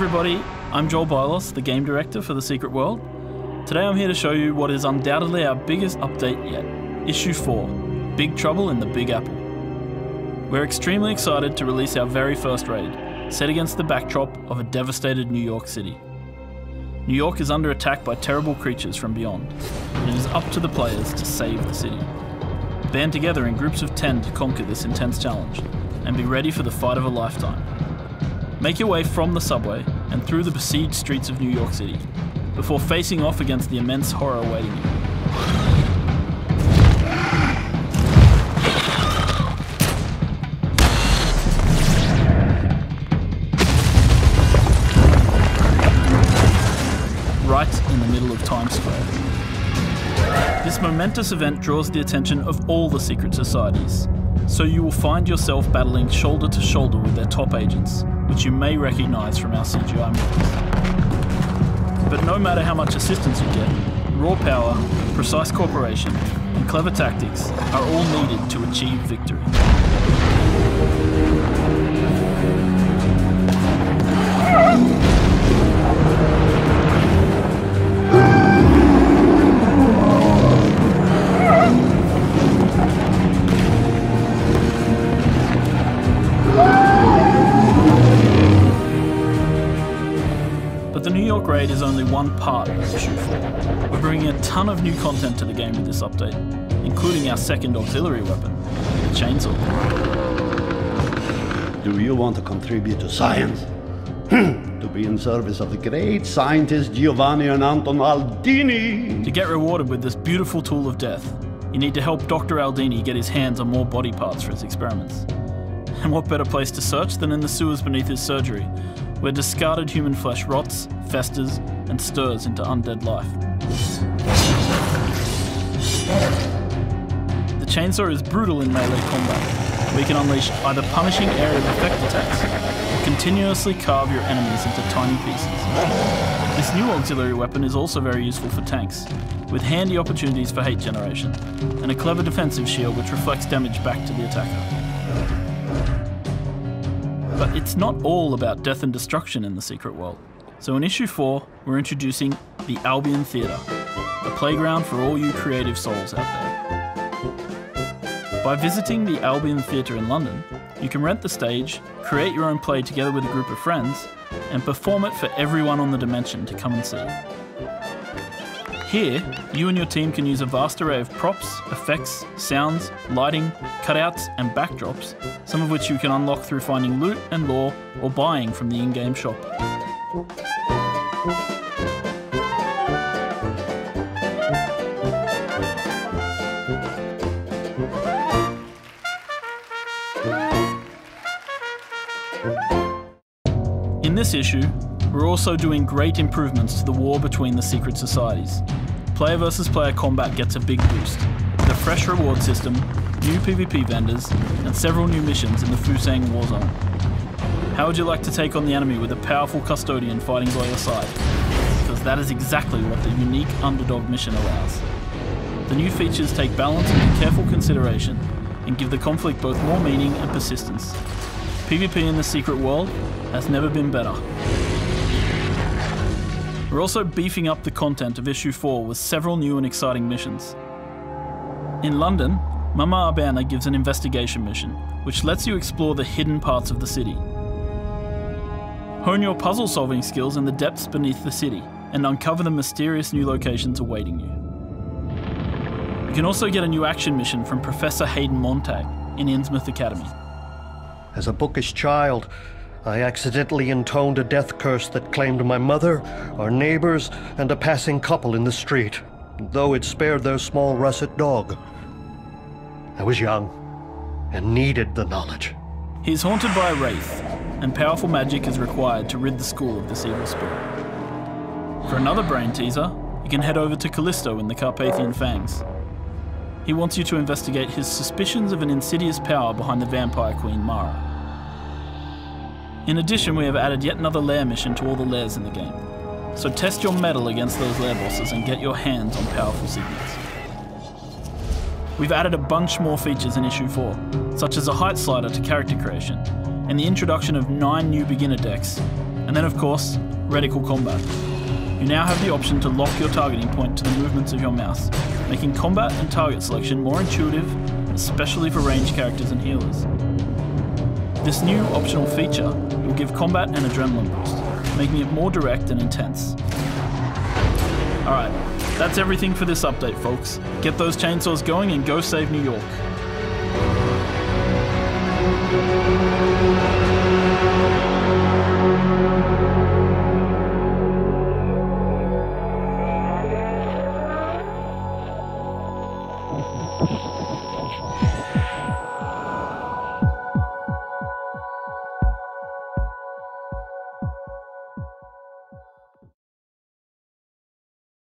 everybody, I'm Joel Bylos, the game director for The Secret World. Today I'm here to show you what is undoubtedly our biggest update yet, Issue 4, Big Trouble in the Big Apple. We're extremely excited to release our very first raid, set against the backdrop of a devastated New York City. New York is under attack by terrible creatures from beyond, and it is up to the players to save the city. Band together in groups of 10 to conquer this intense challenge, and be ready for the fight of a lifetime. Make your way from the subway and through the besieged streets of New York City, before facing off against the immense horror awaiting you. Right in the middle of Times Square. This momentous event draws the attention of all the secret societies, so you will find yourself battling shoulder to shoulder with their top agents, which you may recognise from our CGI movies. But no matter how much assistance you get, raw power, precise cooperation, and clever tactics are all needed to achieve victory. But the New York raid is only one part of Issue 4. We're bringing a ton of new content to the game with this update, including our second auxiliary weapon, the chainsaw. Do you want to contribute to science? To be in service of the great scientist Giovanni and Anton Aldini? To get rewarded with this beautiful tool of death, you need to help Dr. Aldini get his hands on more body parts for his experiments. And what better place to search than in the sewers beneath his surgery, where discarded human flesh rots, festers, and stirs into undead life. The chainsaw is brutal in melee combat, where you can unleash either punishing area of effect attacks, or continuously carve your enemies into tiny pieces. This new auxiliary weapon is also very useful for tanks, with handy opportunities for hate generation, and a clever defensive shield which reflects damage back to the attacker. But it's not all about death and destruction in the Secret World. So in Issue 4, we're introducing the Albion Theater, a playground for all you creative souls out there. By visiting the Albion Theater in London, you can rent the stage, create your own play together with a group of friends, and perform it for everyone on the dimension to come and see. Here, you and your team can use a vast array of props, effects, sounds, lighting, cutouts, and backdrops, some of which you can unlock through finding loot and lore or buying from the in-game shop. In this issue, we're also doing great improvements to the war between the secret societies. Player versus player combat gets a big boost, with a fresh reward system, new PvP vendors, and several new missions in the Fusang war zone. How would you like to take on the enemy with a powerful custodian fighting by your side? Because that is exactly what the unique underdog mission allows. The new features take balance into careful consideration and give the conflict both more meaning and persistence. PvP in the Secret World has never been better. We're also beefing up the content of Issue 4 with several new and exciting missions. In London, Mama Urbana gives an investigation mission, which lets you explore the hidden parts of the city. Hone your puzzle-solving skills in the depths beneath the city, and uncover the mysterious new locations awaiting you. You can also get a new action mission from Professor Hayden Montag in Innsmouth Academy. As a bookish child, I accidentally intoned a death curse that claimed my mother, our neighbors, and a passing couple in the street, though it spared their small russet dog. I was young and needed the knowledge. He's haunted by a wraith, and powerful magic is required to rid the school of this evil spirit. For another brain teaser, you can head over to Callisto in the Carpathian Fangs. He wants you to investigate his suspicions of an insidious power behind the vampire queen Mara. In addition, we have added yet another lair mission to all the lairs in the game, so test your mettle against those lair bosses and get your hands on powerful signals. We've added a bunch more features in Issue 4, such as a height slider to character creation, and the introduction of 9 new beginner decks, And then of course, reticle combat. You now have the option to lock your targeting point to the movements of your mouse, making combat and target selection more intuitive, especially for ranged characters and healers. This new optional feature will give combat an adrenaline boost, making it more direct and intense. Alright, that's everything for this update, folks. Get those chainsaws going and go save New York.